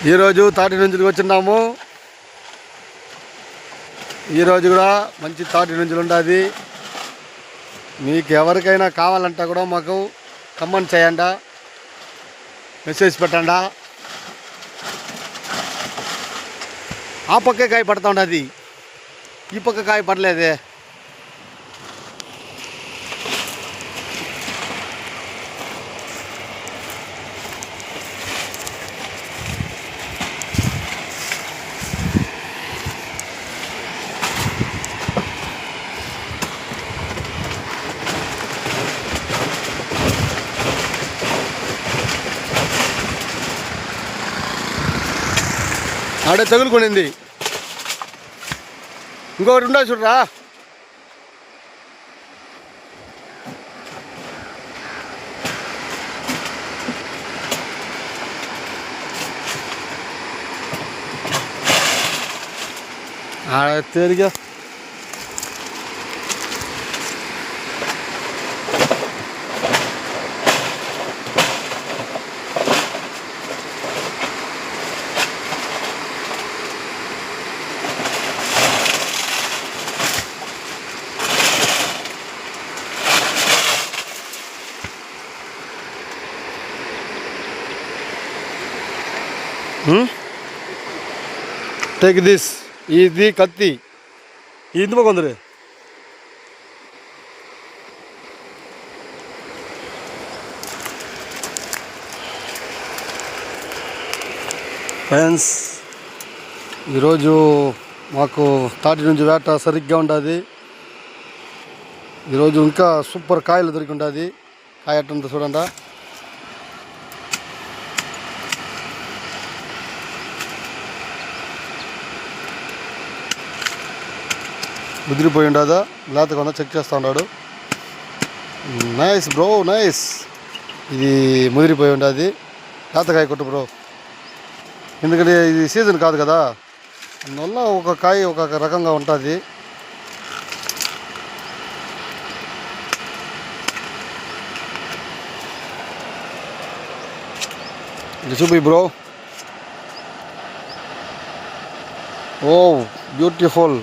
ఈరోజు తాటి నుంచి వచ్చినాము. ఈరోజు కూడా మంచి తాటి నుంచులు ఉంటుంది. మీకు ఎవరికైనా కావాలంటే కూడా మాకు కమెంట్ చేయండి, మెసేజ్ పెట్టండి. ఆ పక్కే కాయ పడుతూ ఉండదు, ఈ పక్క కాయ పడలేదే. ఆడే తగులుకొనింది, ఇంకొకటి ఉండా చూడరా. ఆడ తేలిగా టేక్ దిస్. ఇది కత్తి, ఇది కొందరు ఫ్రెండ్స్. ఈరోజు మాకు తాటి నుంచి వేట సరిగ్గా ఉంటుంది. ఈరోజు ఇంకా సూపర్ కాయలు దొరికి ఉంటుంది. కాయ ఎట్టుందో చూడండి. ముదిరిపోయి ఉండదా, లేత కొంత చెక్ చేస్తూ ఉన్నాడు. Nice bro, nice. ఇది ముదిరిపోయి ఉండదు, లేతకాయ కొట్టు బ్రో. ఎందుకంటే ఇది సీజన్ కాదు కదా, అందువల్ల ఒక కాయ ఒక రకంగా ఉంటుంది. ఇది చూపి బ్రో. ఓ బ్యూటిఫుల్.